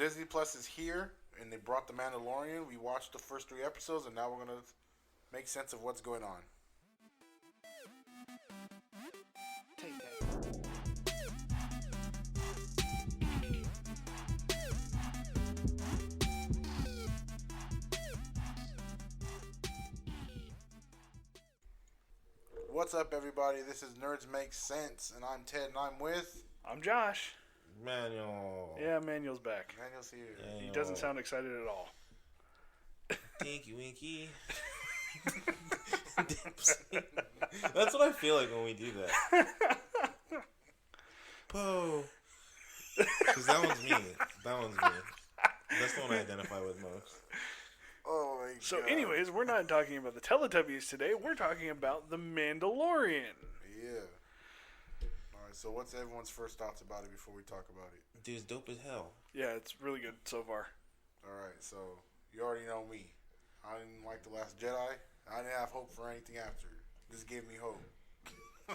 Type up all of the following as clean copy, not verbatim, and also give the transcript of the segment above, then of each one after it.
Disney Plus is here, and they brought The Mandalorian. We watched the first 3 episodes, and now we're gonna make sense of what's going on. Take that. What's up, everybody? This is Nerds Make Sense, and I'm Ted, and I'm with I'm Josh. Manuel. Yeah, Manuel's back. Daniel's here. Manuel. He doesn't sound excited at all. Tinky Winky. That's what I feel like when we do that. Poe. Because that one's me. That's the one I identify with most. Oh my god. So, anyways, we're not talking about the Teletubbies today. We're talking about the Mandalorian. Yeah. Alright, so what's everyone's first thoughts about it before we talk about it? Dude's dope as hell. Yeah, it's really good so far. Alright, so you already know me. I didn't like The Last Jedi. I didn't have hope for anything after. This gave me hope.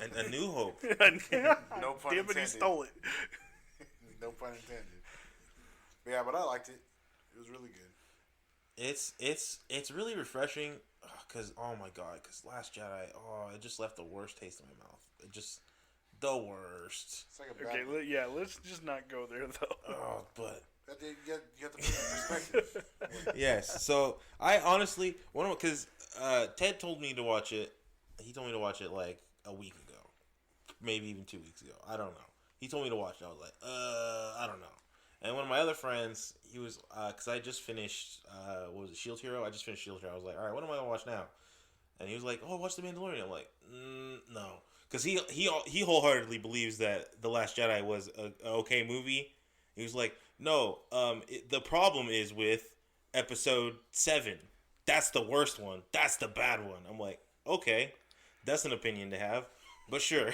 And a new hope. No pun Damn it, intended. he stole it. No pun intended. But yeah, but I liked it. It was really good. It's really refreshing. Because, oh my god. Because Last Jedi, it just left the worst taste in my mouth. It just, the worst. It's like a Okay, bad... let's just not go there, though. Oh, but... You have to put it in perspective. Yes. So I honestly, because Ted told me to watch it. He told me to watch it like a week ago, maybe even 2 weeks ago. I don't know. He told me to watch it. I was like, I don't know. And one of my other friends, he was, because I just finished, what was it, Shield Hero? I just finished Shield Hero. I was like, all right, what am I gonna watch now? And he was like, oh, watch The Mandalorian. I'm like, no, because he wholeheartedly believes that The Last Jedi was a okay movie. He was like, no, the problem is with episode 7. That's the worst one. That's the bad one. I'm like, okay, that's an opinion to have, but sure.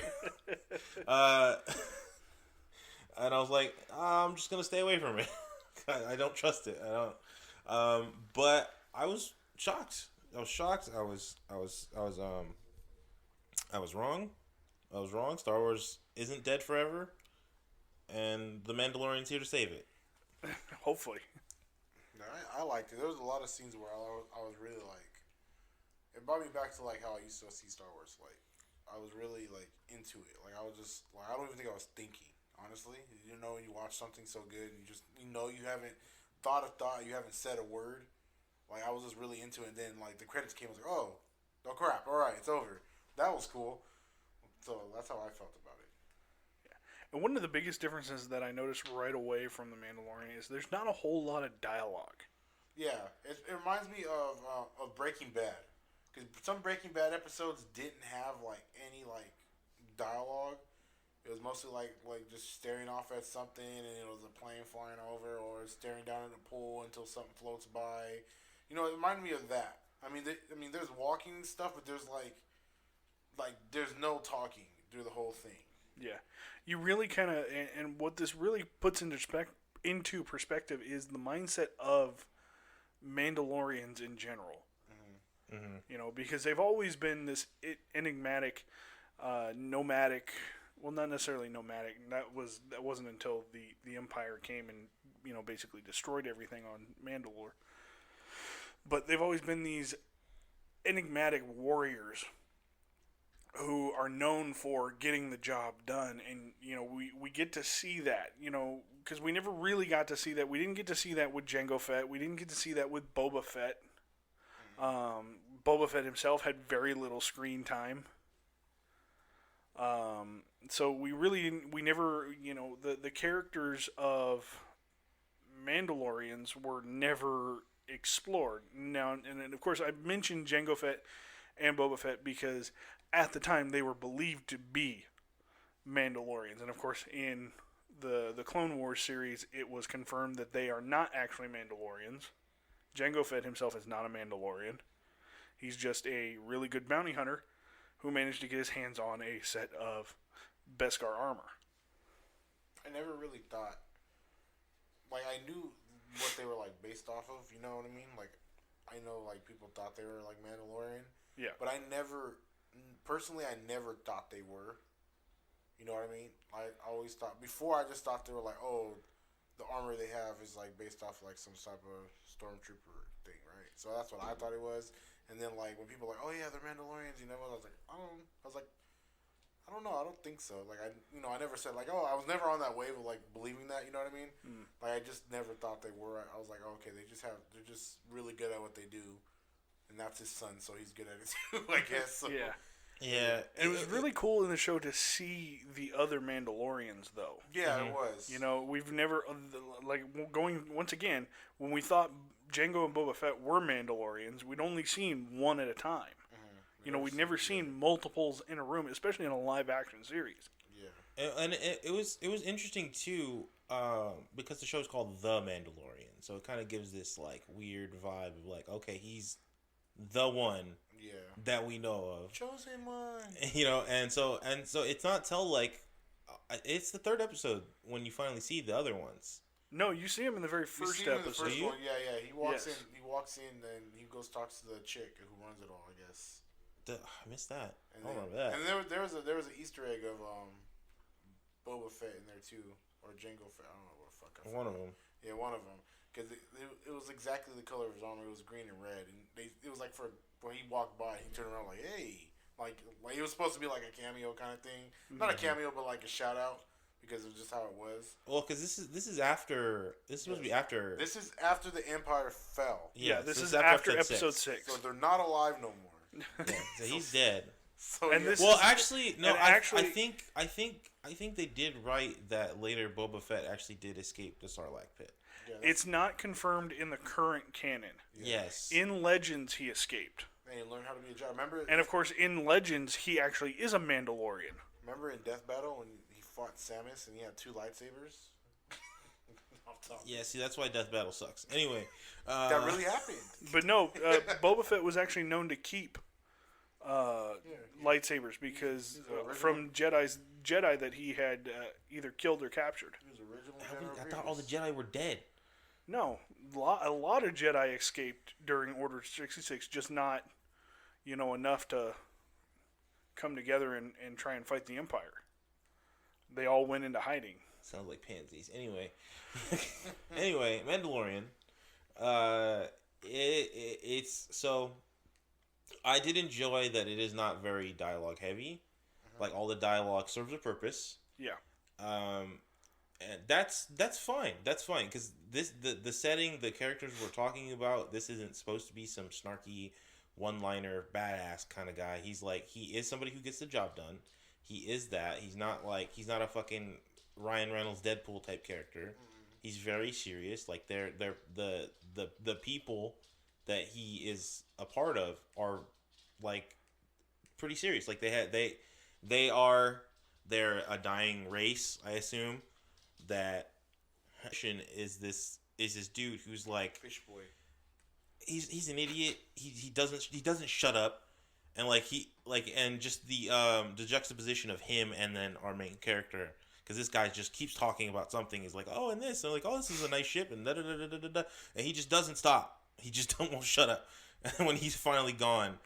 And I was like, I'm just gonna stay away from it. I don't trust it. I don't. But I was shocked. I was wrong. I was wrong. Star Wars isn't dead forever. And the Mandalorian's here to save it. Hopefully. No, I liked it. There was a lot of scenes where I was really like, it brought me back to like how I used to see Star Wars. Like, I was really like into it. Like, I was just like, I don't even think I was thinking. Honestly, you know, when you watch something so good, and you haven't thought a thought, you haven't said a word. Like, I was just really into it. And then like the credits came, I was like, oh crap! All right, it's over. That was cool. So that's how I felt about it. And one of the biggest differences that I noticed right away from The Mandalorian is there's not a whole lot of dialogue. Yeah, it reminds me of Breaking Bad, because some Breaking Bad episodes didn't have like any like dialogue. It was mostly like just staring off at something, and it was a plane flying over, or staring down at a pool until something floats by. You know, it reminded me of that. I mean, there's walking and stuff, but there's like there's no talking through the whole thing. Yeah. You really kind of, and what this really puts into perspective is the mindset of Mandalorians in general. Mm-hmm. Mm-hmm. You know, because they've always been this enigmatic, nomadic. Well, not necessarily nomadic. That wasn't until the Empire came and basically destroyed everything on Mandalore. But they've always been these enigmatic warriors who are known for getting the job done, and we get to see that, because we never really got to see that. We didn't get to see that with Jango Fett. We didn't get to see that with Boba Fett. Boba Fett himself had very little screen time. So we never, the characters of Mandalorians were never explored. Now, and of course, I mentioned Jango Fett and Boba Fett because at the time they were believed to be Mandalorians, and of course, in the Clone Wars series, it was confirmed that they are not actually Mandalorians. Jango Fett himself is not a Mandalorian. He's just a really good bounty hunter who managed to get his hands on a set of Beskar armor. I never really thought, like, I knew what they were like based off of. You know what I mean? Like, I know like people thought they were like Mandalorian. Yeah. But I never thought they were. You know what I mean? I always thought, before I just thought they were like, oh, the armor they have is like based off like some type of stormtrooper thing, right? So that's what I thought it was. And then like when people are like, oh yeah, they're Mandalorians, you know, I was like, I don't know, I don't think so. Like I never said like, oh, I was never on that wave of like believing that, you know what I mean? Like I just never thought they were. I was like, oh, okay, they're just really good at what they do, and that's his son, so he's good at it too, I guess. So. Yeah. Yeah, And it was really cool in the show to see the other Mandalorians, though. Yeah, it was. You know, we've never, like, going, once again, when we thought Jango and Boba Fett were Mandalorians, we'd only seen one at a time. You know, we'd never seen multiples in a room, especially in a live-action series. Yeah. And it was interesting, too, because the show's called The Mandalorian, so it kind of gives this, like, weird vibe of, like, okay, he's the one that we know of. Chosen one. You know, and so it's not till, like, it's the third episode when you finally see the other ones. No, you see him in the very first episode. The first one. Yeah. He walks in, and he goes talks to the chick who runs it all, I guess. I missed that. And I don't remember that. And there was an Easter egg of Boba Fett in there too, or Jango Fett. I don't know what the fuck. One of them. Yeah, one of them. Because it was exactly the color of his armor. It was green and red, and it was like when he walked by, he turned around like, hey, like it was supposed to be like a cameo kind of thing. Not a cameo, but like a shout out. Because of just how it was. Well, because this is after. This is supposed to be after. This is after the Empire fell. Yeah, this is after episode 6. So they're not alive no more. Yeah, so he's dead. So and actually, no. I think they did write that later. Boba Fett actually did escape the Sarlacc pit. Yeah, it's not confirmed in the current canon. Yeah. Yes. In Legends, he escaped. And he learned how to be a Jedi. Remember? And of course, in Legends, he actually is a Mandalorian. Remember in Death Battle when he fought Samus and he had 2 lightsabers? Yeah, see, that's why Death Battle sucks. Anyway. That really happened. But no, Boba Fett was actually known to keep lightsabers because from Jedi that he had either killed or captured. He was original I thought all the Jedi were dead. No, a lot of Jedi escaped during Order 66, just not, enough to come together and try and fight the Empire. They all went into hiding. Sounds like pansies. Anyway, Mandalorian. It's so. I did enjoy that it is not very dialogue heavy. Like all the dialogue serves a purpose. Yeah. And that's fine. That's fine because the setting, the characters we're talking about, this isn't supposed to be some snarky, one-liner, badass kind of guy. He is somebody who gets the job done. He is that. He's not a fucking Ryan Reynolds Deadpool type character. He's very serious. Like they're the people that he is a part of are like pretty serious. Like they're a dying race, I assume. That is this dude who's like Fish boy. He's an idiot. He doesn't shut up, and and just the juxtaposition of him and then our main character, because this guy just keeps talking about something. He's like, oh, and this, and like, oh, this is a nice ship, and da da da da da da, and he just doesn't stop. He just won't shut up. And when he's finally gone,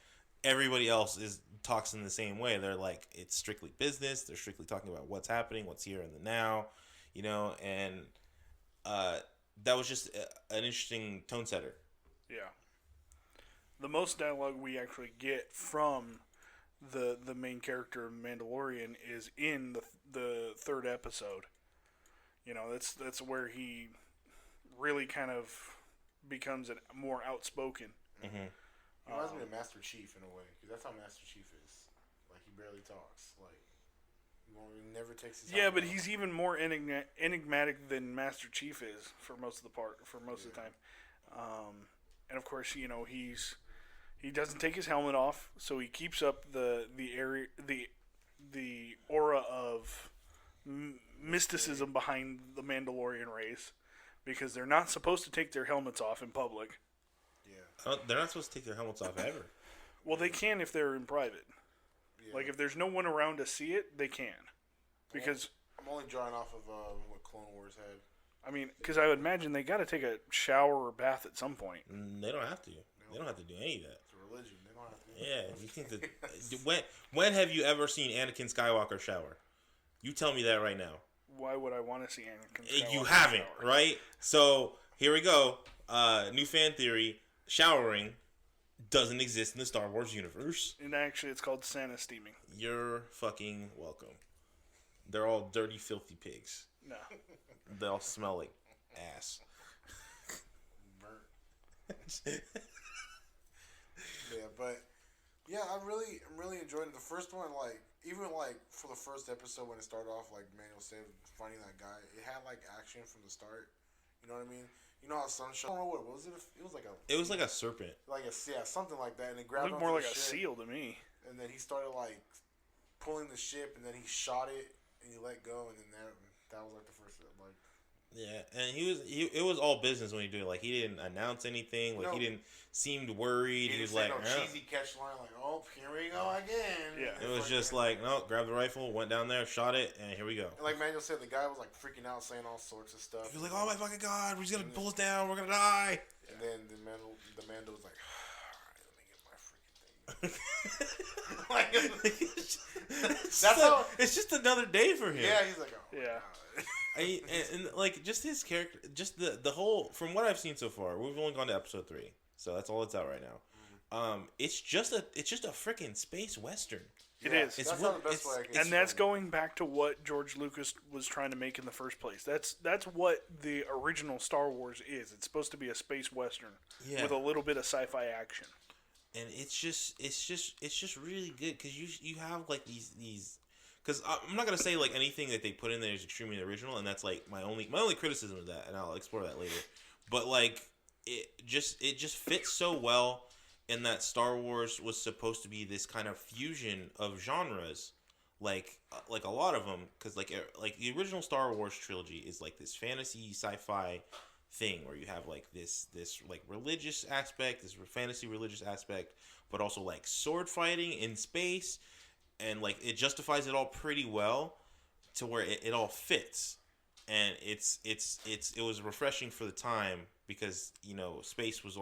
everybody else talks in the same way. They're like, it's strictly business. They're strictly talking about what's happening, what's here in the now, and that was just an interesting tone setter. Yeah. The most dialogue we actually get from the main character of Mandalorian is in the third episode. That's where he really kind of becomes more outspoken. Mm-hmm. He reminds me of Master Chief in a way, because that's how Master Chief is. Like, he barely talks. Like, he never takes his time. But he's even more enigmatic than Master Chief is for most of the time. And of course, he doesn't take his helmet off, so he keeps up the aura of mysticism behind the Mandalorian race, because they're not supposed to take their helmets off in public. Yeah, they're not supposed to take their helmets off ever. Well, they can if they're in private. Yeah. Like if there's no one around to see it, they can. Because I'm only drawing off of what Clone Wars had. I mean, because I would imagine they got to take a shower or bath at some point. They don't have to. They don't have to do any of that. It's a religion. They don't have to. Yeah, you think that? when have you ever seen Anakin Skywalker shower? You tell me that right now. why would I want to see Anakin Skywalker You haven't, shower? right? So here we go. New fan theory: showering doesn't exist in the Star Wars universe. And actually, it's called Santa steaming. You're fucking welcome. They're all dirty, filthy pigs. No. They all smell like ass. Burnt. Yeah, but yeah, I'm really enjoying it. The first one, like even like for the first episode when it started off, like Manuel said, finding that guy, it had like action from the start. You know what I mean? You know how Sunshine? I don't know what was it. It was like a. It was like a serpent. Like something like that, and it It grabbed. looked more like a ship, seal to me. And then he started like pulling the ship, and then he shot it, and he let go, and then that was like the first like. Yeah, and it was all business when he did it. Like, he didn't announce anything. Like, he didn't seemed worried. He was like, cheesy catch line, like, oh, here we go again. Yeah. It was just like, no, grab the rifle, went down there, shot it, and here we go. And like Manuel said, the guy was like freaking out, saying all sorts of stuff. He was like, oh my fucking god, he's gonna pull us down, we're gonna die. And then the Mando was like, all right, let me get my freaking thing. It's just another day for him. Yeah, he's like, oh, Yeah. And like, just his character, just the whole, from what I've seen so far, we've only gone to episode 3, so that's all that's out right now. It's just a freaking space western. It is. That's not the best way I can And that's explain going back to what George Lucas was trying to make in the first place. That's what the original Star Wars is. It's supposed to be a space western with a little bit of sci-fi action. And it's just really good because you have like these. Because I'm not gonna say like anything that they put in there is extremely original, and that's like my only criticism of that, and I'll explore that later. But like it just fits so well in that Star Wars was supposed to be this kind of fusion of genres, like a lot of them, because like the original Star Wars trilogy is like this fantasy sci-fi thing where you have like this like religious aspect, this fantasy religious aspect, but also like sword fighting in space. And like it justifies it all pretty well, to where it all fits, and it was refreshing for the time because space was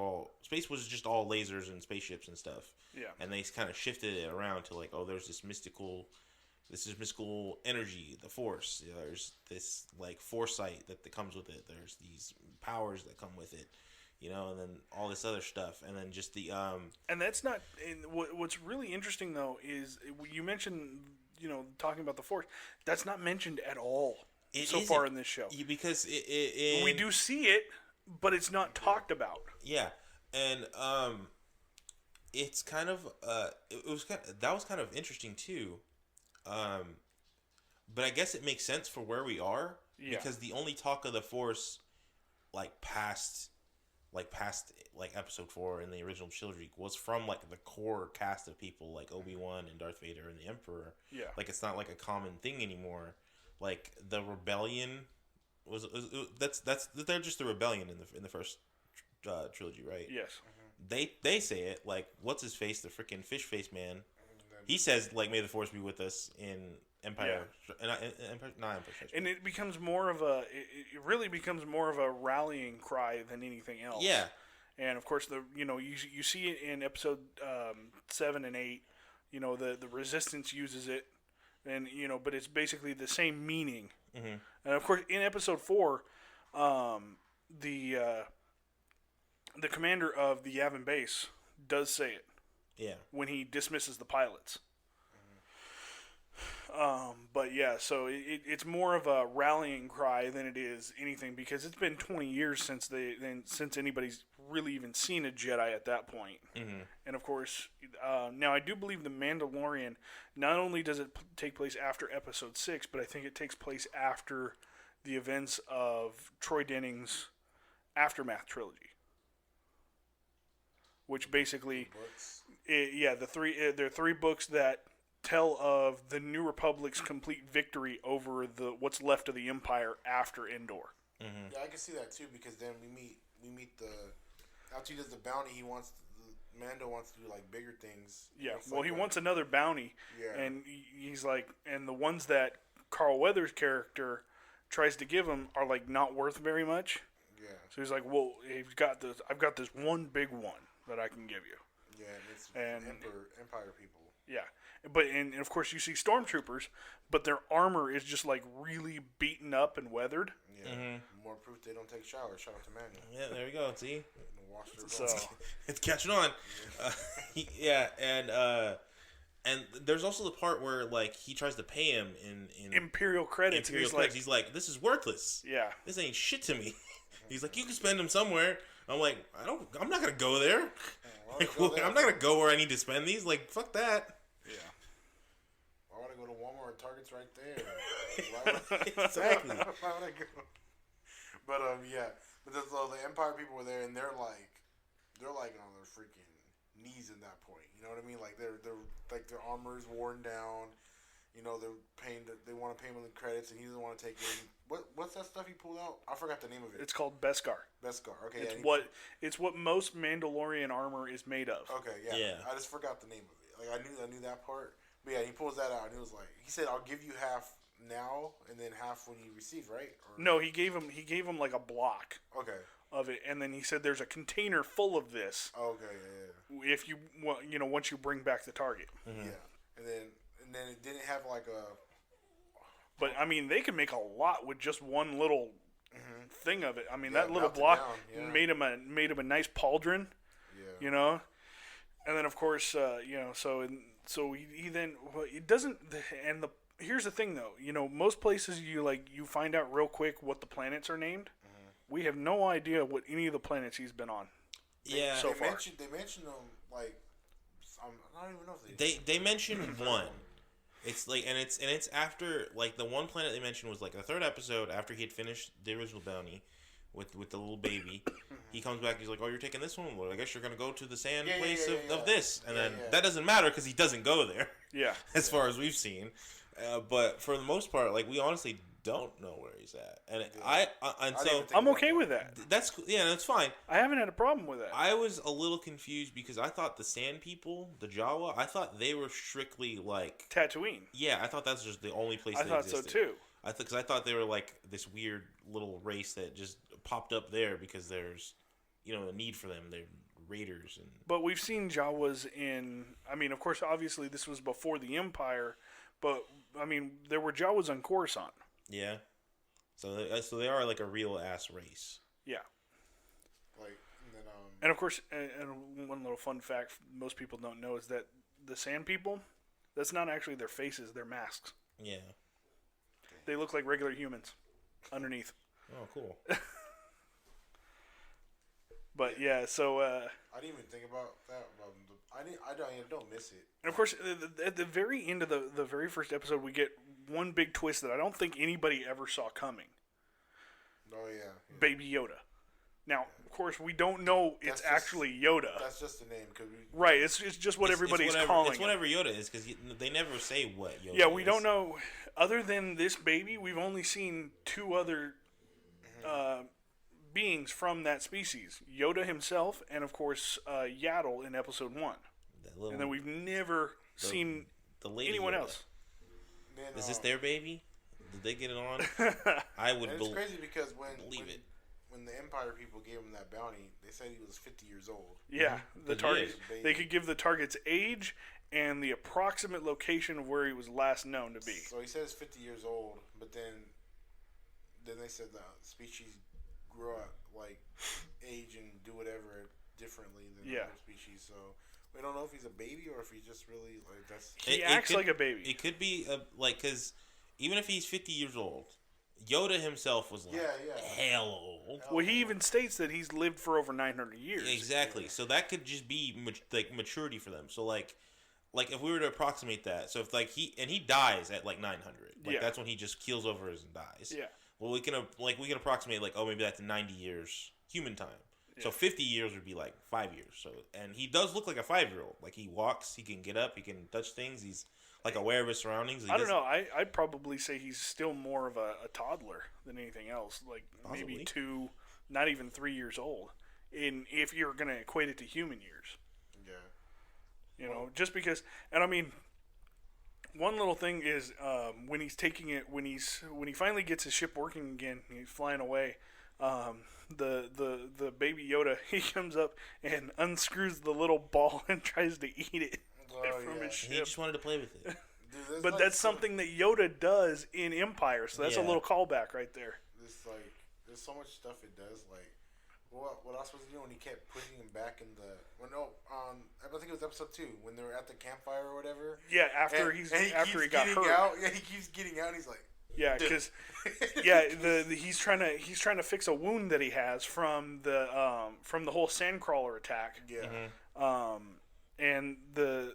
just all lasers and spaceships and stuff. Yeah. And they kind of shifted it around to like, oh, there's this mystical energy, the Force. There's this like foresight that comes with it. There's these powers that come with it. And then all this other stuff, and then just the And that's not. And what's really interesting though is you mentioned, talking about the Force. That's not mentioned at all so far in this show. Because we do see it, but it's not talked about. Yeah, and it's kind of that was kind of interesting too, but I guess it makes sense for where we are because the only talk of the Force, past episode 4 in the original trilogy was from like the core cast of people like Obi-Wan and Darth Vader and the Emperor. Yeah. Like it's not like a common thing anymore. Like the rebellion was they're just the rebellion in the first trilogy, right? Yes. They say it like what's his face, the freaking fish face man. He says like may the Force be with us in Empire, not Empire. And it becomes more of it really becomes more of a rallying cry than anything else. Yeah. And of course you see it in episode 7 and 8. The Resistance uses it, and but it's basically the same meaning. Mm-hmm. And of course in episode 4, the commander of the Yavin base does say it. Yeah. When he dismisses the pilots. But yeah, so it's more of a rallying cry than it is anything, because it's been 20 years since anybody's really even seen a Jedi at that point. Mm-hmm. And of course, now I do believe the Mandalorian, not only does it take place after episode 6, but I think it takes place after the events of Troy Denning's Aftermath trilogy. Which basically, there are 3 books that tell of the New Republic's complete victory over what's left of the Empire after Endor. Mm-hmm. Yeah, I can see that too, because then we meet after he does the bounty, Mando wants to do like bigger things. Yeah, well, he wants another bounty. Yeah. And he's like, and the ones that Carl Weathers' character tries to give him are like not worth very much. Yeah. So he's like, well, I've got this one big one that I can give you. Yeah, and it's Empire people. Yeah, and of course you see stormtroopers, but their armor is just like really beaten up and weathered. Yeah, more proof they don't take showers. Shout out to Manuel. Yeah, there we go. See, So it's catching on. Yeah, and there's also the part where like he tries to pay him in Imperial credits. Imperial credits. He's like, this is worthless. Yeah, This ain't shit to me. He's like, you can spend them somewhere. I'm like, I'm not gonna go there. I'm not gonna go where I need to spend these. Like, fuck that. Yeah. Why would I go to Walmart? Target's right there. Exactly. Why would I go? But yeah. But so the Empire people were there, and they're like on their freaking knees at that point. You know what I mean? Like they're like their armor is worn down. You know, they want to pay him the credits, and he doesn't want to take it. What's that stuff he pulled out? I forgot the name of it. it's called Beskar. Beskar. Okay, It's what most Mandalorian armor is made of. Okay, yeah. I just forgot the name of it. Like I knew that part. But yeah, he pulls that out, and he was like, he said, "I'll give you half now, and then half when you receive." Right? Or, No, he gave him like a block okay. of it, and then he said, "There's a container full of this. Okay. Yeah. If you once you bring back the target." Yeah. And then it didn't have like a. But I mean, they could make a lot with just one little thing of it. I mean, Yeah, that little melt it block down, yeah. made him a nice pauldron. Yeah. You know, and then of course, so he then it doesn't. And here's the thing though, most places you find out real quick what the planets are named. We have no idea what any of the planets he's been on. Yeah. So far. They mentioned them like. I don't even know if They mentioned one. It's like and it's after like the one planet they mentioned was like the third episode after he had finished the original bounty with the little baby. He comes back. He's like, "Oh, you're taking this one? Well, I guess you're gonna go to the sand place of this." And then that doesn't matter because he doesn't go there. Yeah. As far as we've seen, but for the most part, like we honestly don't know where he's at, and so I'm okay with that. that's fine. I haven't had a problem with that. I was a little confused because I thought the Sand People, the Jawa, I thought they were strictly like Tatooine. Yeah, I thought that's just the only place. I thought existed. so too. Because I thought they were like this weird little race that just popped up there because there's, a need for them. They're raiders and. But we've seen Jawas in. I mean, of course, obviously this was before the Empire, but I mean, there were Jawas on Coruscant. Yeah, so they are like a real ass race. Yeah. Like and then And of course, and one little fun fact most people don't know is that the Sand People, that's not actually their faces; they're masks. Yeah. They look like regular humans underneath. Oh, cool. But yeah, so I didn't even think about that. I don't miss it. and of course, at the very end of the very first episode, we get one big twist that I don't think anybody ever saw coming. Oh yeah. Baby Yoda. Now, of course, we don't know it's actually Yoda. That's just the name, Right? It's just what everybody's calling. It's whatever Yoda is because they never say what Yoda. Yeah, we don't know. Other than this baby, we've only seen two other beings from that species: Yoda himself, and of course Yaddle in Episode 1. And then we've never seen anyone Yoda. else. Then, Is this their baby? Did they get it on? I would it's crazy because when it. When the Empire people gave him that bounty, they said he was 50 years old. Yeah, the But target. yeah. They could give the target's age and the approximate location of where he was last known to be. So he says 50 years old, but then they said the species grow up, like age and do whatever differently than other species. So we don't know if he's a baby or if he's just really like that's. He acts like a baby. It could be because even if he's 50 years old, Yoda himself was like hell old. Well, he even states that he's lived for over 900 years. Exactly. So that could just be maturity for them. So like if we were to approximate that, so if he dies at like 900, that's when he just keels over and dies. Yeah. Well, we can approximate like maybe that's 90 years human time. Yeah. So 50 years would be like 5 years. So and he does look like a 5-year-old. Like he walks, he can get up, he can touch things. He's like aware of his surroundings. I don't know. I'd probably say he's still more of a toddler than anything else. Like Possibly. maybe 2, not even 3 years old. If you're going to equate it to human years. Yeah. Just because, and I mean, one little thing is when he's taking it, when he finally gets his ship working again, and he's flying away. The baby Yoda, he comes up and unscrews the little ball and tries to eat it. Oh, from his He ship. just wanted to play with it. Dude, But that's something that Yoda does in Empire, so that's a little callback right there. There's so much stuff it does. Like, what else was he doing when he kept putting him back in the? I think it was episode 2 when they were at the campfire or whatever. Yeah, after he got hurt. Out. Yeah, he keeps getting out. And he's like, yeah, because he's trying to fix a wound that he has from the whole sandcrawler attack. Yeah. Mm-hmm. And the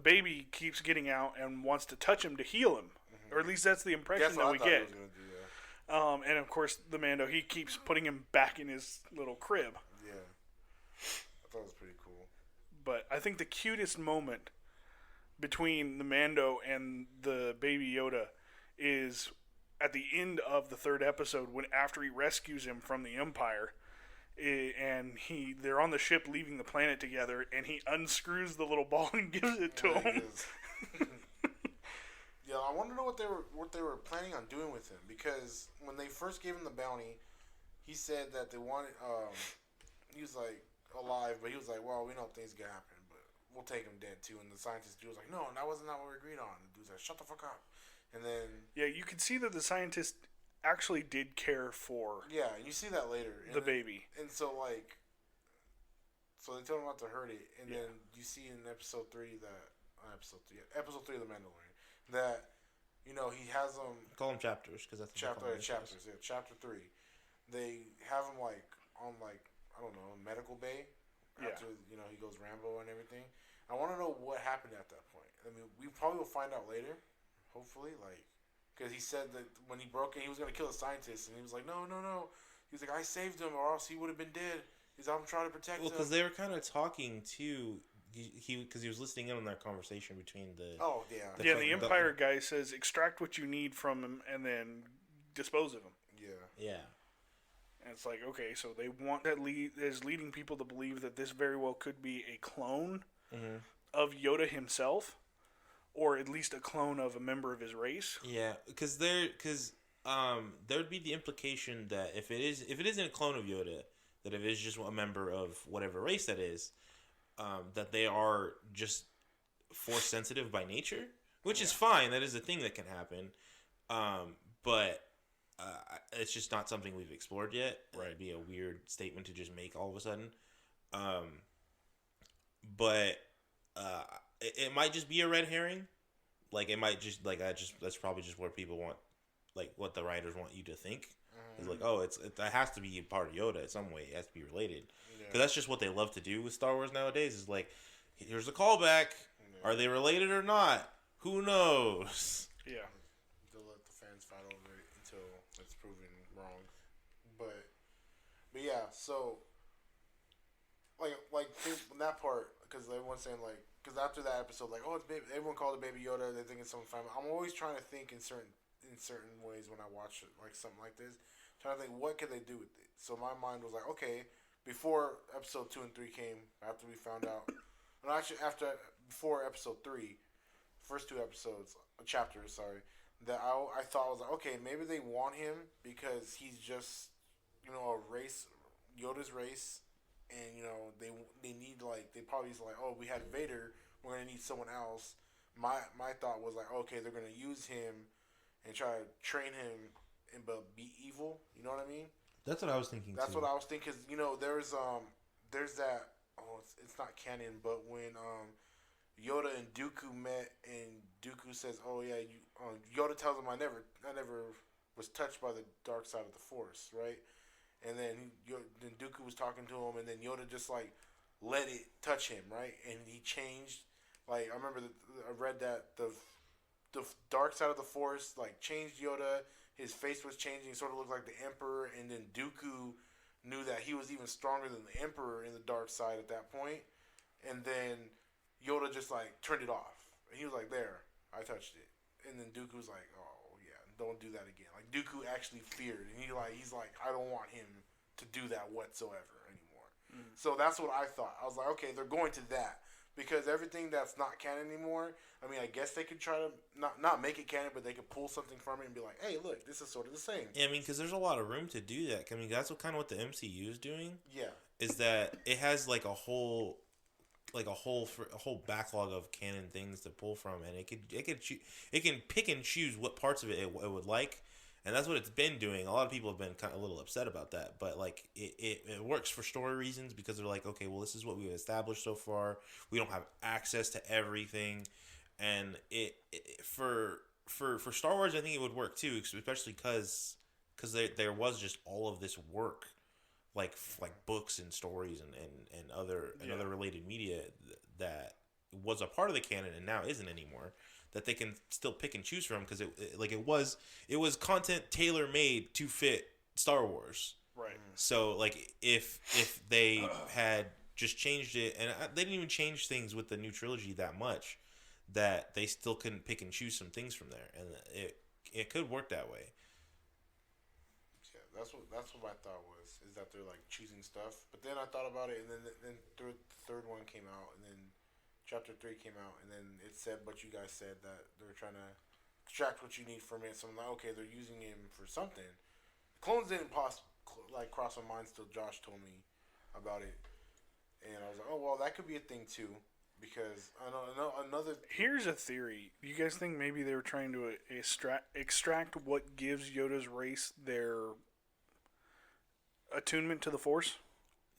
baby keeps getting out and wants to touch him to heal him, or at least that's the impression that we get. And of course, the Mando, he keeps putting him back in his little crib. Yeah, I thought it was pretty cool. But I think the cutest moment between the Mando and the baby Yoda is at the end of the 3rd episode, when after he rescues him from the Empire. And they're on the ship leaving the planet together, and he unscrews the little ball and gives it to him. Yeah, I want to know what they were planning on doing with him, because when they first gave him the bounty, he said that they wanted he was like alive, but he was like, well, we know things can happen, but we'll take him dead too. And the scientist dude was like, no, that wasn't what we agreed on. The dude's like, shut the fuck up. And then you could see that the scientist actually did care for and you see that later the baby. And so they told him not to hurt it, and then you see in episode 3 of the Mandalorian that he has them call them chapters because that's chapters. Yeah, chapter 3. They have him on I don't know, medical bay after he goes Rambo and everything. I want to know what happened at that point. I mean, we probably will find out later, hopefully, because he said that when he broke it, he was going to kill the scientist, and he was like, no. He was like, I saved him, or else he would have been dead. He's like, I'm trying to protect him. Well, because they were kind of talking, too, because he was listening in on that conversation between the... Oh, yeah. The Empire guy says, extract what you need from him, and then dispose of him. Yeah. And it's like, okay, so they want that is leading people to believe that this very well could be a clone of Yoda himself, or at least a clone of a member of his race. Yeah, because there would be the implication that if it isn't a clone of Yoda, that if it is just a member of whatever race that is, that they are just force sensitive by nature, which is fine. That is a thing that can happen, but it's just not something we've explored yet. Right. It'd be a weird statement to just make all of a sudden. But it might just be a red herring. Like, it might just, that's probably just what people want, what the writers want you to think. It's like, oh, it has to be part of Yoda in some way. It has to be related. Because that's just what they love to do with Star Wars nowadays. Is like, here's a callback. Are they related or not? Who knows? Yeah. They'll let the fans fight over it until it's proven wrong. But yeah, so, in that part, because everyone's saying, because after that episode, oh, it's baby, everyone called it Baby Yoda. They think it's something fine. I'm always trying to think in certain ways when I watch it, something like this. Trying to think, what could they do with it? So my mind was like, okay, before episode 2 and 3 came, after we found out, before episode 3, first 2 chapters, that I thought was like, okay, maybe they want him because he's just, a race, Yoda's race, and, they need, they probably oh, we had Vader, we're going to need someone else. My thought was like, okay, they're going to use him and try to train him but be evil. You know what I mean? That's what I was thinking. That's what I was thinking. Cause there's that. Oh, it's not canon, but when Yoda and Dooku met, and Dooku says, "Oh yeah," Yoda tells him, "I never was touched by the dark side of the Force," right? And then Dooku was talking to him, and then Yoda just let it touch him, right? And he changed. I remember I read that the dark side of the Force changed Yoda. His face was changing, sort of looked like the Emperor, and then Dooku knew that he was even stronger than the Emperor in the dark side at that point. And then Yoda just turned it off. And he was like, "There, I touched it." And then Dooku was like, "Oh yeah, don't do that again." Dooku actually feared, and he's like, "I don't want him to do that whatsoever anymore." So that's what I thought. I was like, okay, they're going to that. Because everything that's not canon anymore, I mean, I guess they could try to not make it canon, but they could pull something from it and be like, hey, look, this is sort of the same. Yeah, I mean, because there's a lot of room to do that. I mean, that's what the MCU is doing. Yeah. Is that it has a whole like a whole backlog of canon things to pull from, and it can pick and choose what parts of it would like, and that's what it's been doing. A lot of people have been kind of a little upset about that, but like it works for story reasons because they're like, okay, well, this is what we've established so far. We don't have access to everything, and for Star Wars, I think it would work too, especially because there was just all of this work, like books and stories and other related media that was a part of the canon and now isn't anymore, that they can still pick and choose from because it was content tailor made to fit Star Wars. Right. So like if they had just changed it, and they didn't even change things with the new trilogy that much, that they still couldn't pick and choose some things from there, and it could work that way. Yeah, that's what my thought was, is that they're like choosing stuff. But then I thought about it, and then the third one came out, and then Chapter 3 came out, and then it said what you guys said, that they're trying to extract what you need from it. So I'm like, okay, they're using him for something. Clones didn't cross my mind till Josh told me about it, and I was like, oh well, that could be a thing too. Because I know another. Here's a theory. You guys think maybe they were trying to extract what gives Yoda's race their attunement to the Force?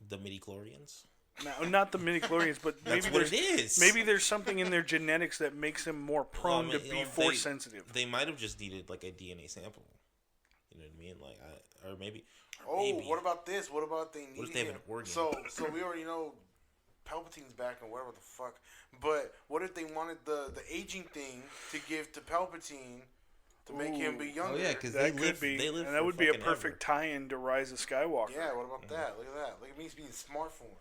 The midichlorians? No, not the midichlorians, but maybe That's what it is. Maybe there's something in their genetics that makes them more prone to be Force sensitive. They might have just needed like a DNA sample. You know what I mean? Like, or maybe. What about this? What about they needed What if they have him? an organ? So we already know Palpatine's back and whatever the fuck. But what if they wanted the aging thing to give to Palpatine to make him be younger? Oh yeah, because That could be, and that would be a perfect tie-in to Rise of Skywalker. Yeah, what about that? Look at that. Look at me being smart for once.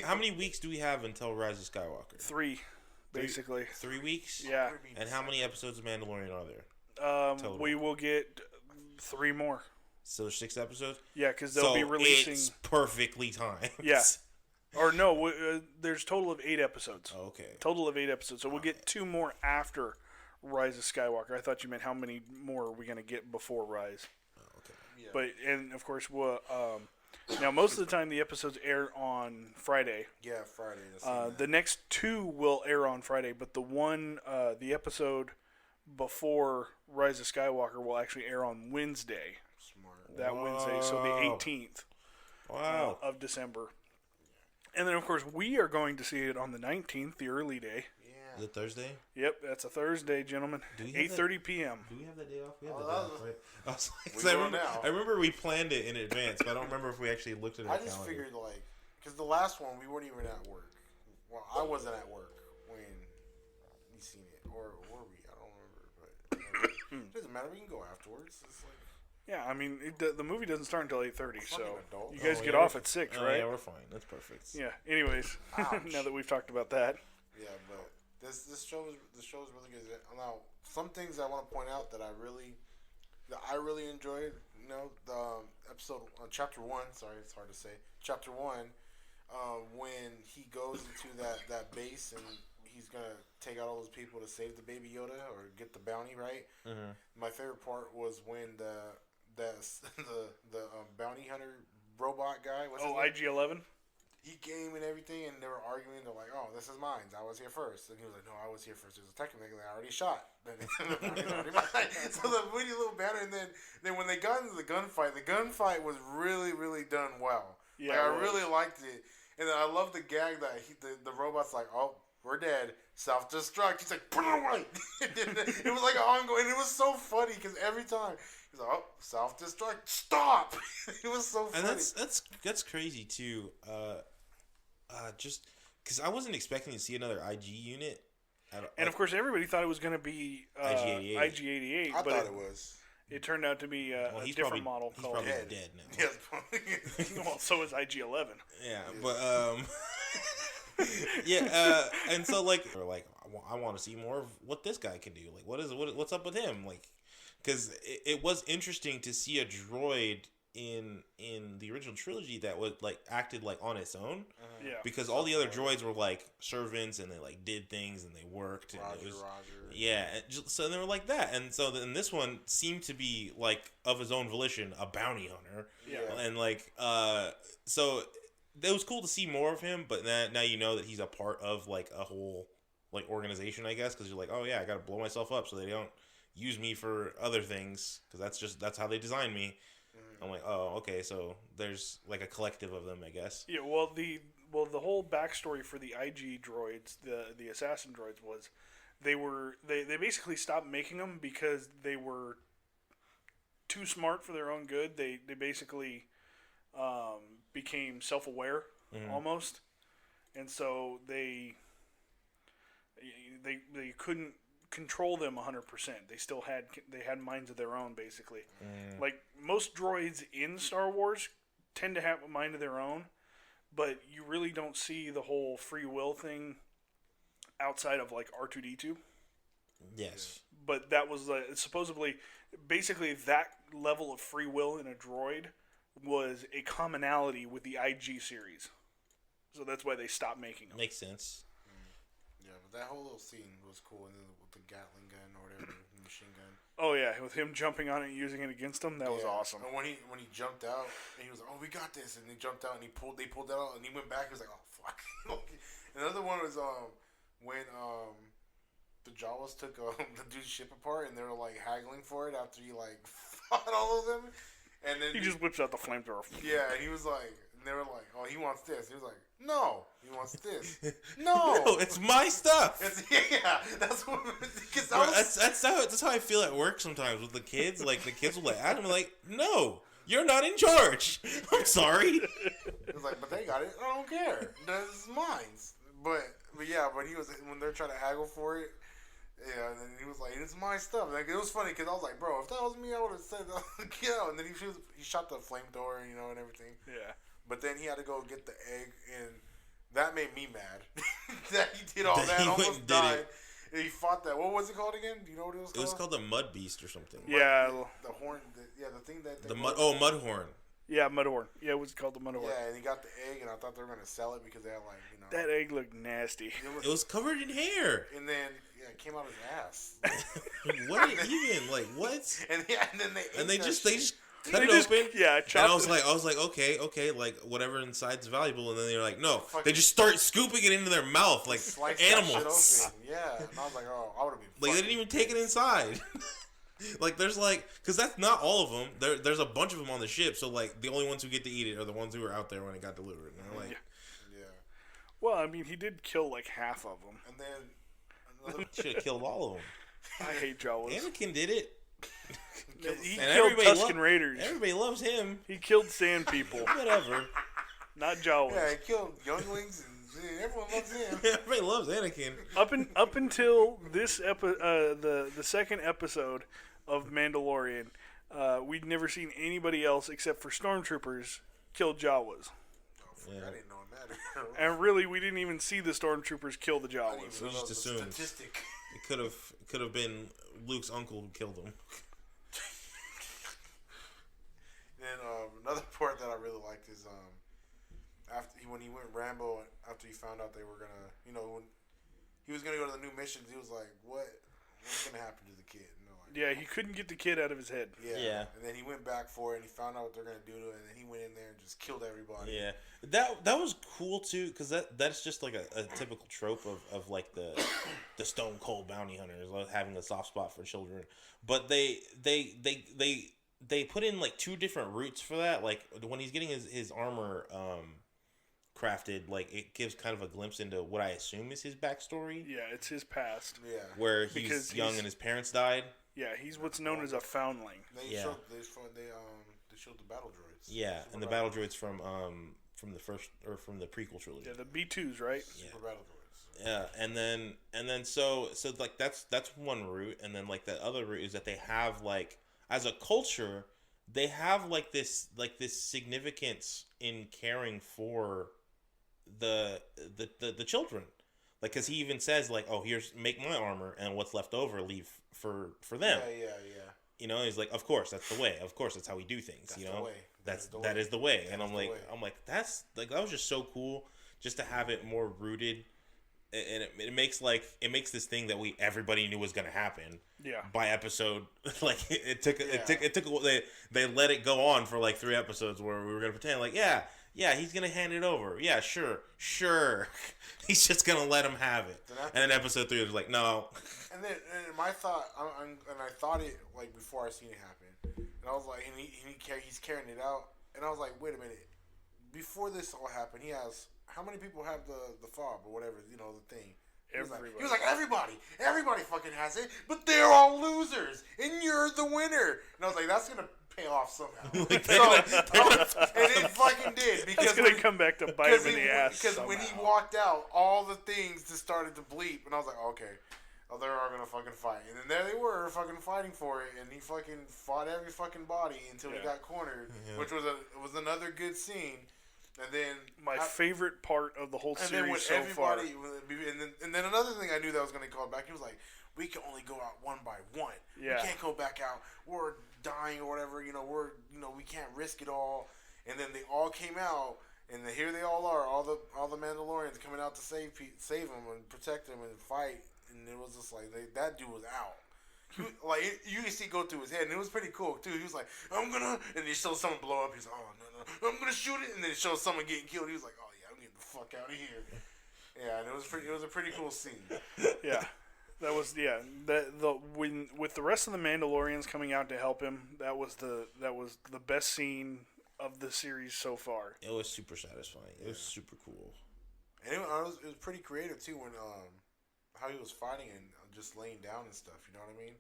How many weeks do we have until Rise of Skywalker? 3, basically. 3 weeks? Yeah. And how many episodes of Mandalorian are there? We will get 3 more. So there's 6 episodes? Yeah, because they'll be releasing. It's perfectly timed. Yeah. Or no, there's total of 8 episodes. Oh, okay. Total of 8 episodes. So we'll get 2 more after Rise of Skywalker. I thought you meant how many more are we going to get before Rise. Oh, okay. Yeah. But, and of course, we'll, now most of the time the episodes air on Friday. Yeah, Friday. The next 2 will air on Friday, but the episode before Rise of Skywalker will actually air on Wednesday. Smart. That Wednesday, so the 18th of December. And then, of course, we are going to see it on the 19th, the early day. Yeah. Is it Thursday? Yep, that's a Thursday, gentlemen. 8:30 p.m. Do we have that day off? We have Oh, that day off, right? I was like, We 'cause will I remember we planned it in advance, but I don't remember if we actually looked at it. I just figured, like, because the last one, we weren't even at work. Well, I wasn't at work when we seen it. Or were we? I don't remember. But it doesn't matter. We can go afterwards. It's like, Yeah, I mean, the movie doesn't start until 8:30, so fucking adult. you guys Oh, get yeah, off at 6, right? Yeah, we're fine. That's perfect. Yeah. Anyways, Ouch. now that we've talked about that, yeah, but this show is really good. Now, some things I want to point out that I really enjoyed. You know, the episode on Chapter 1. Sorry, it's hard to say. Chapter 1, when he goes into that base and he's gonna take out all those people to save the baby Yoda or get the bounty, right? Mm-hmm. My favorite part was when the bounty hunter robot guy. What's his name? IG-11. He came and everything, and they were arguing. They're like, "Oh, this is mine. I was here first." And he was like, "No, I was here first." It was technically I already shot. Then already mine. So the witty little banner, and then when they got into the gunfight was really, really done well. Yeah, like, I really liked it, and then I love the gag that the robot's like, "Oh, we're dead. Self-destruct." He's like, "Put it away." It was like an ongoing, and it was so funny because every time he's like, "Oh, self-destruct. Stop." It was so funny. And that's crazy too. Just because I wasn't expecting to see another IG unit. And of course, everybody thought it was going to be IG-88. I but thought it was. It turned out to be a he's different probably, model He's called. probably Dead. dead now. Yes, probably. Well, so is IG-11. Yeah, but yeah, and so like, I want to see more of what this guy can do. Like, what's up with him? Like, because it was interesting to see a droid in the original trilogy that was like acted like on its own. Yeah. Because all the other droids were like servants and they like did things and they worked. And Roger. Yeah, so they were like that, and so then this one seemed to be like of his own volition a bounty hunter. Yeah. And like so it was cool to see more of him, but now you know that he's a part of like a whole like organization, I guess, because you're like, oh yeah, I gotta blow myself up so they don't use me for other things, because that's how they designed me. I'm like, oh, okay, so there's like a collective of them, I guess. Yeah, well, the whole backstory for the IG droids, the assassin droids, was they basically stopped making them because they were too smart for their own good. They basically became self-aware almost, and so they couldn't control them 100%. They still had minds of their own, basically. Like most droids in Star Wars tend to have a mind of their own, but you really don't see the whole free will thing outside of like R2-D2. Yes. But that was supposedly, basically that level of free will in a droid was a commonality with the IG series. So that's why they stopped making them. Makes sense. Yeah, but that whole little scene was cool, and then with the Gatling gun or whatever, the machine gun. Oh yeah, with him jumping on it and using it against him, that was awesome. And when he jumped out, and he was like, "Oh, we got this," and he jumped out and they pulled that out, and he went back. He was like, "Oh fuck." Another one was when the Jawas took the dude's ship apart, and they were like haggling for it after he like fought all of them, and then he just whips out the flamethrower. Yeah, and he was like, and they were like, "Oh, he wants this." He was like, "No, he wants this." No, No, it's my stuff. That's what. Because That's how I feel at work sometimes with the kids. Like the kids will like, I'm like, no, you're not in charge. I'm sorry. It's like, but they got it. I don't care. That's mine. But he was when they're trying to haggle for it. Yeah, and then he was like, "It's my stuff." Like, it was funny because I was like, "Bro, if that was me, I would have said, get out." And then he shot the flamethrower, and everything. Yeah. But then he had to go get the egg, and that made me mad. That he did all That that, he went almost and did died. it. And he fought that. What was it called again? Do you know what it was called? It was called the Mud Beast or something. Yeah. The horn. The thing that. Mudhorn. Yeah, Mudhorn. Yeah, it was called the Mudhorn. Yeah, and he got the egg, and I thought they were gonna sell it because they had That egg looked nasty. It was covered in hair. And then it came out his ass. What even? Like what? And then they just They cut it just- open. yeah, And I was like, okay, like whatever inside's valuable. And then they're like, no, they just start scooping it into their mouth like sliced animals. that shit open. Yeah, and I was like, oh, I would have been. Like they didn't even take it inside. Like there's because that's not all of them. There's a bunch of them on the ship. So like the only ones who get to eat it are the ones who were out there when it got delivered. And they're like, yeah. Well, I mean, he did kill like half of them. And then another. should have killed all of them. I hate Jawas. Anakin did it. He And killed everybody Tusken Raiders. Everybody loves him. He killed Sand People, Whatever. not Jawas. Yeah, he killed younglings, and everyone loves him. Everybody loves Anakin. Up until this the second episode of Mandalorian, we'd never seen anybody else except for stormtroopers kill Jawas. Yeah. I didn't know it mattered. And really, we didn't even see the stormtroopers kill the I didn't Jawas. even know just that was a assumed. statistic. It could have been Luke's uncle who killed him. Then another part that I really liked is when he went Rambo after he found out they were gonna when he was gonna go to the new missions, he was like, what's gonna happen to the kid? And they're like, Yeah, he couldn't get the kid out of his head. Yeah. And then he went back for it, and he found out what they're gonna do to it, and then he went in there and just killed everybody. Yeah, that was cool too, because that's just like a typical trope of like the stone cold bounty hunters, like having a soft spot for children. But they put in like two different routes for that. Like when he's getting his armor crafted, like it gives kind of a glimpse into what I assume is his backstory. Yeah, it's his past. Yeah. Where he's Because young and his parents died. Yeah, he's what's known as a foundling. They Yeah. showed they showed the battle droids. Yeah, and the battle droids from the first or from the prequel trilogy. Yeah, the B2s, right? Super battle droids. Yeah, and then so like that's one route, and then like the other route is that they have like as a culture they have like this significance in caring for the children, like because he even says like, oh, here's make my armor and what's left over leave for them. Yeah. He's like, of course that's the way, of course that's how we do things. That's the way. That is the way. And I'm the like way. that's like that was just so cool just to have it more rooted, and it makes this thing that everybody knew was gonna happen. Yeah. By episode, like it took they let it go on for like 3 episodes where we were gonna pretend like Yeah, he's gonna hand it over. Yeah, sure. He's just gonna let him have it. And then episode 3 was like, no. And then my thought, and I thought it like before I seen it happen, and I was like, and he's carrying it out, and I was like, wait a minute, before this all happened, he has how many people have the fob or whatever, the thing. He was like, everybody fucking has it, but they're all losers, and you're the winner. And I was like, that's gonna pay off somehow. And it fucking did, because it's gonna come back to bite him in the ass. Because when he walked out, all the things just started to bleep, and I was like, okay, they are gonna fucking fight. And then there they were, fucking fighting for it, and he fucking fought every fucking body until he got cornered, which was another good scene. And then my favorite part of the whole series so far. And then another thing I knew that was going to call back. He was like, "We can only go out one by one. Yeah. We can't go back out. We're dying or whatever. We can't risk it all." And then they all came out, and here they all are. All the Mandalorians coming out to save them and protect them and fight. And it was just like that dude was out. You can see it go through his head, and it was pretty cool too. He was like, "I'm gonna," and he shows someone blow up. He's like, "Oh no, I'm gonna shoot it," and then it shows someone getting killed. He was like, "Oh yeah, I'm getting the fuck out of here." Yeah, and it was a pretty cool scene. Yeah, that was with the rest of the Mandalorians coming out to help him, that was the best scene of the series so far. It was super satisfying. It was super cool, and it was pretty creative too when how he was fighting and just laying down and stuff. You know what I mean?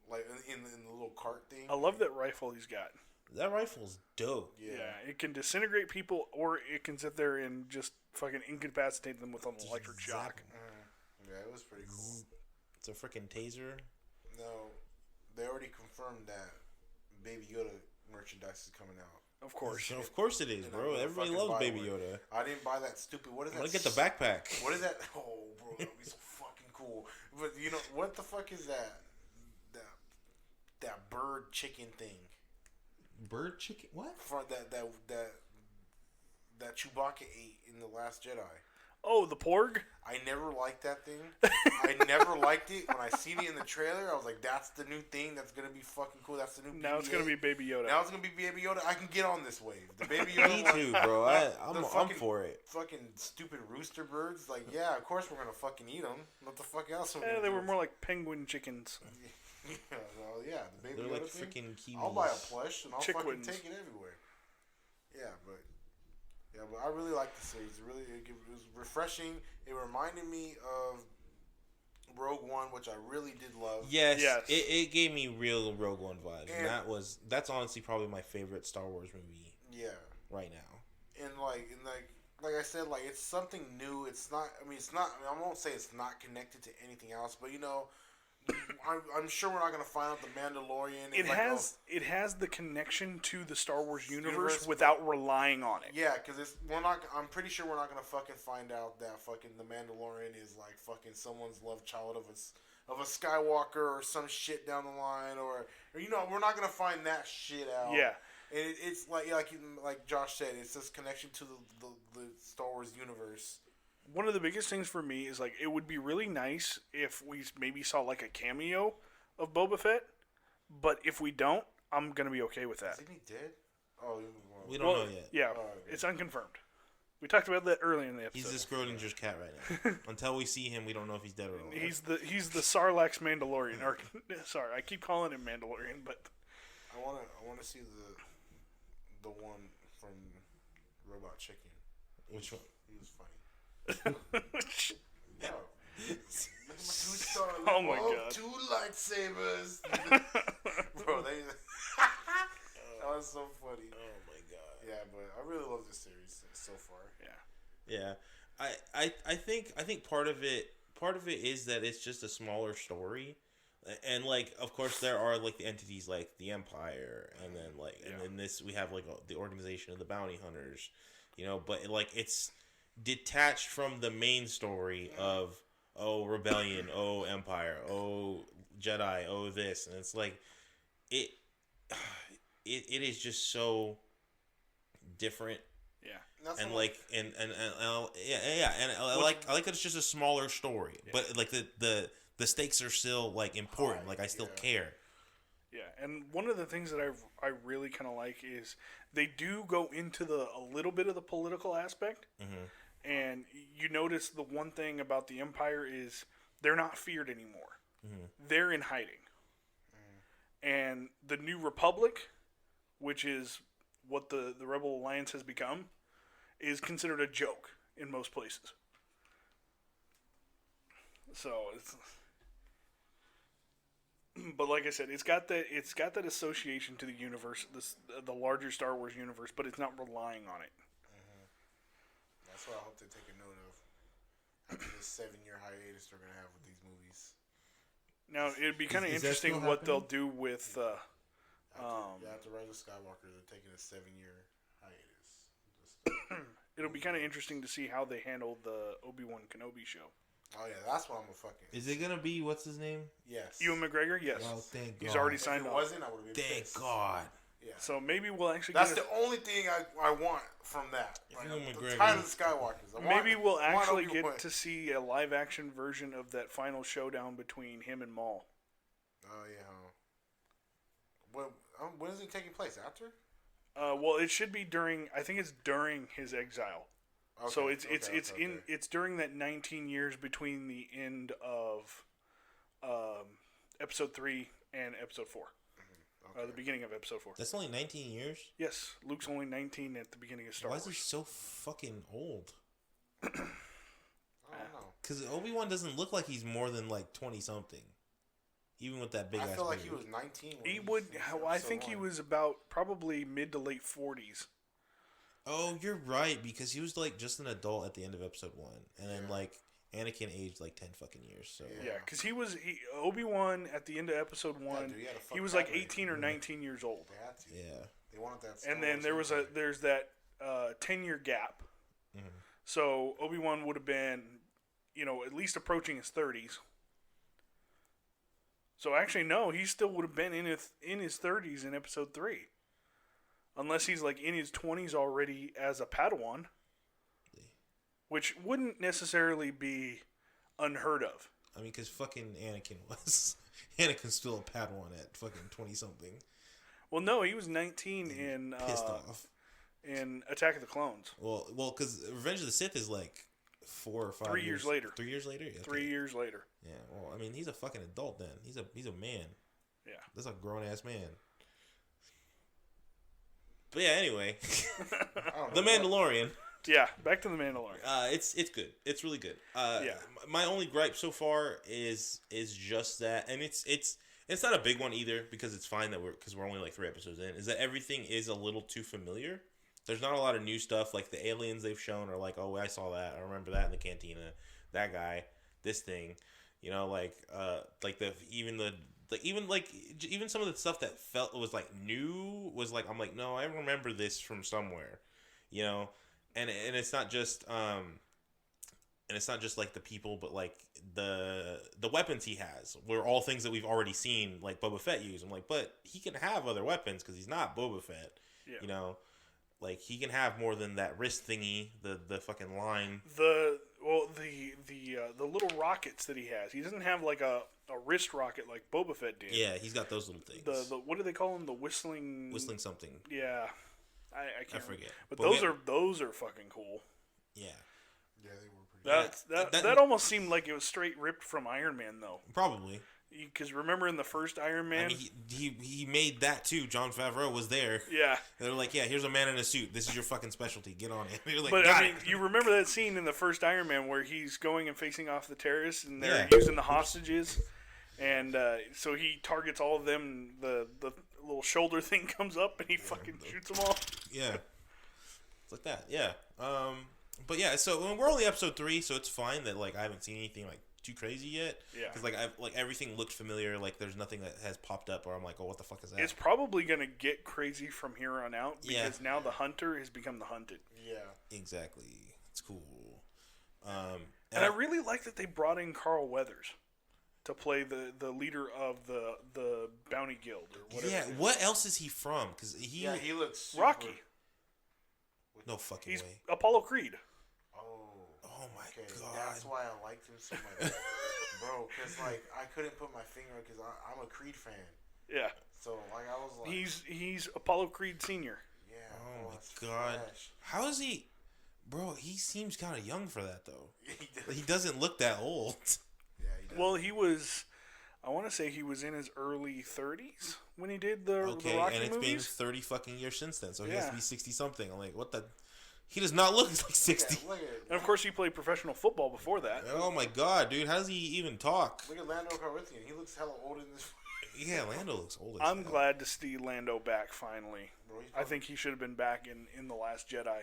Like in the little cart thing. I love that rifle he's got. That rifle's dope. Yeah, it can disintegrate people, or it can sit there and just fucking incapacitate them with an electric shock. Yeah, it was pretty cool. It's a freaking taser. No, they already confirmed that Baby Yoda merchandise is coming out. Of course. Of course it is, bro. Everybody loves Baby Yoda. I didn't buy that stupid. What is that? I'm gonna get the backpack. What is that? Oh, bro, that'd be so fucking cool. But what the fuck is that? That bird chicken thing. Bird chicken? What? For that Chewbacca ate in The Last Jedi. Oh, the porg? I never liked that thing. I never liked it. When I seen it in the trailer, I was like, that's the new thing that's going to be fucking cool. That's the new Now BB-8. It's going to be Baby Yoda. Now it's going to be Baby Yoda. I can get on this wave. The Baby Yoda Me too, bro. I'm for it. Fucking stupid rooster birds. Like, yeah, of course we're going to fucking eat them. What the fuck else? They were more like penguin chickens. Yeah, well, yeah. The Baby They're Yoda like thing. Freaking kiwis. I'll buy a plush and I'll Chickwins. fucking take it everywhere. Yeah, but I really liked the series. It was refreshing. It reminded me of Rogue One, which I really did love. Yes. It gave me real Rogue One vibes, and that's honestly probably my favorite Star Wars movie. Yeah. Right now. And like I said, like it's something new. It's not. I mean, it's not. I won't say it's not connected to anything else, but I'm sure we're not going to find out the Mandalorian. It has the connection to the Star Wars universe without relying on it. Yeah, because I'm pretty sure we're not going to fucking find out that fucking the Mandalorian is like fucking someone's love child of a Skywalker or some shit down the line, or we're not going to find that shit out. Yeah. And it's like Josh said, it's this connection to the Star Wars universe. One of the biggest things for me is like it would be really nice if we maybe saw like a cameo of Boba Fett, but if we don't, I'm gonna be okay with that. Isn't he dead? Oh, we don't know yet. Yeah, it's unconfirmed. We talked about that earlier in the episode. He's the Schrodinger's cat right now. Until we see him, we don't know if he's dead or not. He's the Sarlacc Mandalorian. Or sorry, I keep calling him Mandalorian, but I wanna see the one from Robot Chicken. Which one? He was funny. No. Oh my god. 2 lightsabers. Bro, that was so funny. Oh my god. Yeah, but I really love this series so far. Yeah. I think part of it is that it's just a smaller story. And like, of course, there are like the entities like the Empire, and then and then this we have like the organization of the bounty hunters, but like it's detached from the main story of rebellion, Empire, Jedi, this, and it's like it is just so different. Yeah, and like and I like that it's just a smaller story, but like the stakes are still like important. Like I still care. Yeah, and one of the things that I really kind of like is they do go into a little bit of the political aspect, and you notice the one thing about the Empire is they're not feared anymore. They're in hiding, and the New Republic, which is what the Rebel Alliance has become, is considered a joke in most places. So it's. But like I said, it's got that association to the universe, the larger Star Wars universe, but it's not relying on it. That's what I hope they take a note of after this 7-year hiatus they're gonna have with these movies. Now it'd be kind of Is that interesting still what happening? they'll do with. After Rise of Skywalker, they're taking a 7-year hiatus. It'll be kind of interesting to see how they handle the Obi-Wan Kenobi show. Oh yeah, that's what I'm gonna fucking. Is it gonna be what's his name? Yes. Ewan McGregor, yes. Oh, thank He's God. already If signed it off. wasn't, I would have been Thank pissed. God. Yeah. So maybe we'll actually. That's get the only thing I want from that. Like, Ewan the McGregor. Tide of the Skywalkers. Maybe we'll I want actually Obi-Wan. get to see a live-action version of that final showdown between him and Maul. Oh yeah. When is it taking place? After? Well, it should be during. I think it's during his exile. Okay, So it's okay. it's during that 19 years between the end of episode 3 and episode 4. Okay. The beginning of episode 4. That's only 19 years? Yes, Luke's only 19 at the beginning of Star Why Wars. is he so fucking old? I don't know. Because Obi-Wan doesn't look like he's more than like 20-something. Even with that big ass I feel like beard. he was 19. When He would. I episode think he 1. was about probably mid to late 40s. Oh, you're right, because he was like just an adult at the end of episode 1. And then like Anakin aged like 10 fucking years. So Yeah, because Obi-Wan at the end of episode 1, dude, he had a fuck he was like battery. 18 or 19 years old. They had to. yeah. They wanted that. And then there's that 10-year gap. So Obi-Wan would have been, at least approaching his 30s. So actually, no, he still would have been in his 30s in episode 3. Unless he's like in his 20s already as a Padawan. Which wouldn't necessarily be unheard of. I mean, because fucking Anakin was. Anakin's still a Padawan at fucking 20-something. Well, no, he was 19 in Pissed off. in Attack of the Clones. Well, because Revenge of the Sith is like 4 or 5 3 years later. 3 years later? Yeah, 3 years later. Yeah, well, I mean, he's a fucking adult then. He's a man. Yeah. That's a grown-ass man. But yeah, anyway. The Mandalorian. Yeah, back to the Mandalorian. It's good. It's really good. My only gripe so far is just that, and it's not a big one either because it's fine that we're only like 3 episodes in. Is that everything is a little too familiar? There's not a lot of new stuff. Like the aliens they've shown are like, oh, I saw that. I remember that in the cantina. That guy, this thing, even some of the stuff that felt was like new was like, I'm like, no, I remember this from somewhere, and it's not just like the people, but like the weapons he has were all things that we've already seen like Boba Fett use. I'm like, but he can have other weapons because he's not Boba Fett, like he can have more than that wrist thingy, the fucking line. The little rockets that he has. He doesn't have like a wrist rocket like Boba Fett did. Yeah, he's got those little things. The what do they call them? The whistling something. Yeah, I can't forget. But But those are fucking cool. Yeah. Yeah, they were pretty. That almost seemed like it was straight ripped from Iron Man though. Probably. Because remember in the first Iron Man, I mean, he made that too. Jon Favreau was there. yeah. They're like, yeah, here's a man in a suit. This is your fucking specialty. Get on it. You're like, But got I mean, it. you remember that scene in the first Iron Man where he's going and facing off the terrorists and they're Yeah. using the hostages, and so he targets all of them. The little shoulder thing comes up and he fucking shoots them all. Yeah. It's like that. Yeah. But yeah, so we're only episode 3, so it's fine that like I haven't seen anything like too crazy yet. Yeah. Because like everything looked familiar. Like there's nothing that has popped up where I'm like, oh, what the fuck is that? It's probably gonna get crazy from here on out because Yeah. now the hunter has become the hunted. Yeah. Exactly. It's cool. And I really like that they brought in Carl Weathers to play the leader of the Bounty Guild or whatever. Yeah. What else is he from? Because he looks super, Rocky. no fucking He's way. Apollo Creed. Oh my god. That's why I liked him so much, bro. Because like I couldn't put my finger because I'm a Creed fan, Yeah. So like I was like, He's Apollo Creed Sr. yeah. Oh bro, my it's god. fresh. How is he? Bro, he seems kind of young for that though. He does. He doesn't look that old. Yeah, he does. Well, he was. I want to say he was in his early 30s when he did the Okay, Rocky and it's been movies. 30 fucking years since then, so he has Yeah. to be 60 something. I'm like, what the? He does not look like 60. Look at And of course, he played professional football before that. Oh my god, dude, how does he even talk? look at Lando Calrissian. He looks hella old in this. Yeah, Lando looks old. As I'm hell. glad to see Lando back finally. Bro, he's I think he should have been back in The Last Jedi.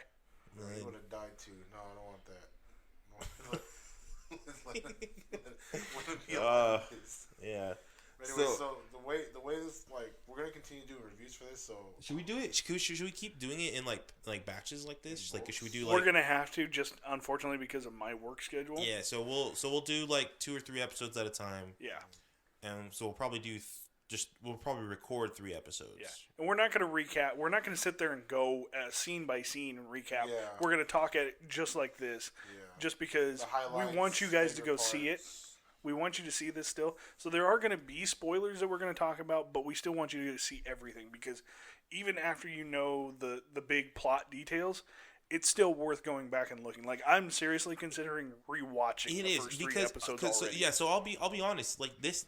he would have died too. No, I don't want that. Let him be alive. Yeah. But anyway, So- so the way this like we're gonna continue doing reviews for this. So Should we do it? Should we keep doing it in like batches like this? Like, should we do We're like? gonna have to, just unfortunately because of my work schedule. Yeah, so we'll do like 2 or 3 episodes at a time, Yeah. and so we'll probably do we'll probably record 3 episodes. Yeah. And we're not gonna recap. We're not gonna sit there and go scene by scene and recap. Yeah. We're gonna talk at it just like this, yeah, just because the we highlights, want you guys to favorite go see it. parts. We want you to see this still. So there are going to be spoilers that we're going to talk about, but we still want you to see everything because even after you know the big plot details, it's still worth going back and looking. Like I'm seriously considering rewatching the first 3 episodes already. So I'll be honest. Like this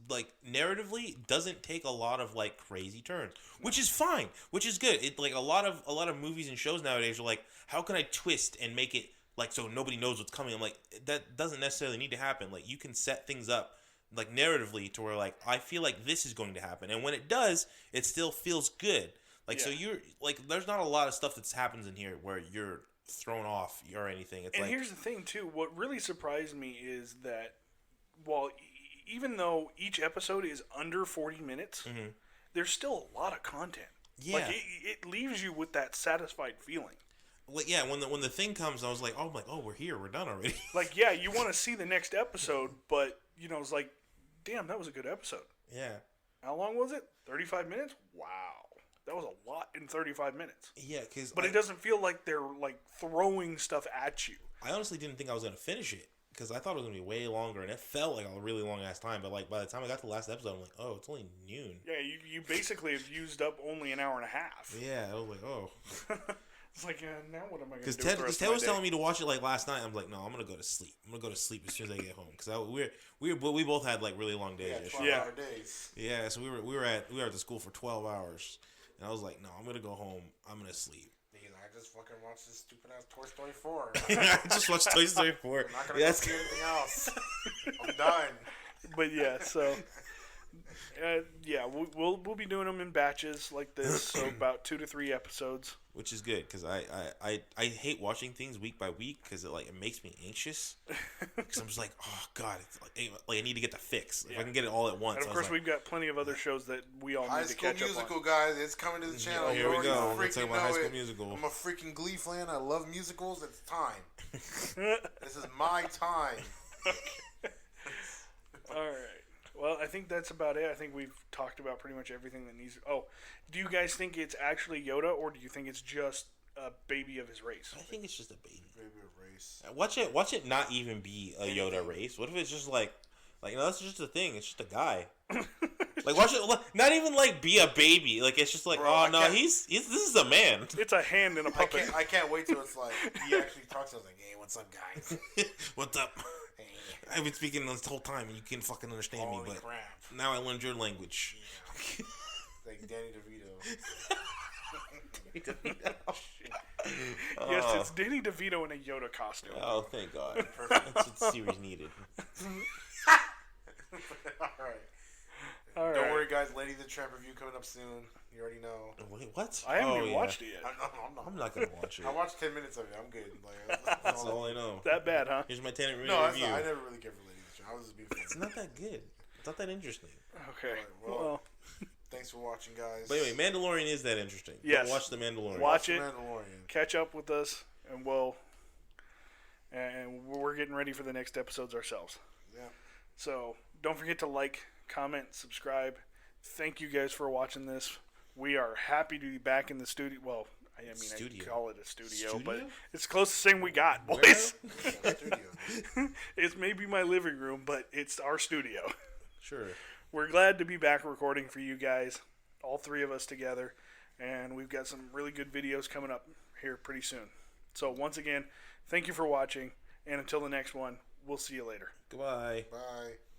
like narratively doesn't take a lot of like crazy turns, which is fine, which is good. It like a lot of movies and shows nowadays are like, how can I twist and make it like so nobody knows what's coming? I'm like, that doesn't necessarily need to happen. Like you can set things up like narratively to where like I feel like this is going to happen, and when it does, it still feels good. Like so Yeah. you're like there's not a lot of stuff that happens in here where you're thrown off or anything. It's And like here's the thing too. What really surprised me is that while even though each episode is under 40 minutes, there's still a lot of content. Yeah. Like it leaves you with that satisfied feeling. like yeah, when the thing comes, I was like, we're here, we're done already. Like, yeah, you want to see the next episode, but, you know, it's like, damn, that was a good episode. Yeah. How long was it? 35 minutes? Wow. That was a lot in 35 minutes. Yeah, because But it doesn't feel like they're, like, throwing stuff at you. I honestly didn't think I was going to finish it because I thought it was going to be way longer, and it felt like a really long-ass time. But, like, by the time I got to the last episode, I'm like, oh, it's only noon. Yeah, you basically have used up only an hour and a half. Yeah, I was like, oh. It's like, now what am I going to Because do for the rest Ted of my was day? telling me to watch it, like, last night. I'm like, no, I'm going to go to sleep. I'm going to go to sleep as soon as I get home. Because we both had, like, really long days yesterday. 12-hour days. Yeah, so we were at the school for 12 hours. And I was like, no, I'm going to go home. I'm going to sleep. I just fucking watched this stupid ass Toy Story 4. I just watched Toy Story 4. I'm not gonna go see anything else. I'm done. But, yeah, so... yeah, we'll be doing them in batches like this, so about 2 to 3 episodes. Which is good because I hate watching things week by week because it makes me anxious. Because I'm just like, oh god, it's like I need to get the fix. If I can get it all at once. And of course, we've got plenty of other shows that we all High need to School catch up Musical, on. guys. It's coming to the channel. Here You we already go. We're freaking talking about know High School it. Musical. I'm a freaking Glee fan. I love musicals. It's time. This is my time. All right. Well, I think that's about it. I think we've talked about pretty much everything that needs. Oh, do you guys think it's actually Yoda, or do you think it's just a baby of his race? I think it's just a baby. Baby of race. Watch it not even be a Yoda race. What if it's just like no, that's just a thing. It's just a guy. Like watch it, not even like be a baby. Like it's just like, Bro, oh I no, can't- this is a man. It's a hand and a puppet. I can't wait till it's like he actually talks to us like, hey, what's up, guys? What's up? Hey, I've been speaking this whole time and you can't fucking understand me, holy but crap. now I learned your language. Like Danny DeVito. Yes, it's Danny DeVito in a Yoda costume. Oh, thank God. That's what the series needed. All right. All right. Don't worry, guys. Lady the Tramp review coming up soon. You already know. Wait, what? I haven't Oh, even yeah. watched it yet. I'm not gonna watch it. I watched 10 minutes of it. I'm good. Like, That's all I know. That bad, huh? Here's my tenant No, review. I never really cared for Lady the Tramp. I was just being It's funny. not that good. It's not that interesting. Okay. Well, Well, Thanks for watching, guys. But anyway, Mandalorian is that interesting. Go Yes. watch the Mandalorian. Watch The it. Mandalorian. Catch up with us, and we're getting ready for the next episodes ourselves. Yeah. So don't forget to like, comment, subscribe. Thank you guys for watching this. We are happy to be back in the studio. Well, I Studio. I call it a studio, but Studio? it's the closest thing we got, boys. Yeah, studio. It's maybe my living room, but it's our studio. Sure. We're glad to be back recording for you guys, all three of us together, and we've got some really good videos coming up here pretty soon. So once again, thank you for watching, and until the next one, we'll see you later. Goodbye. Bye.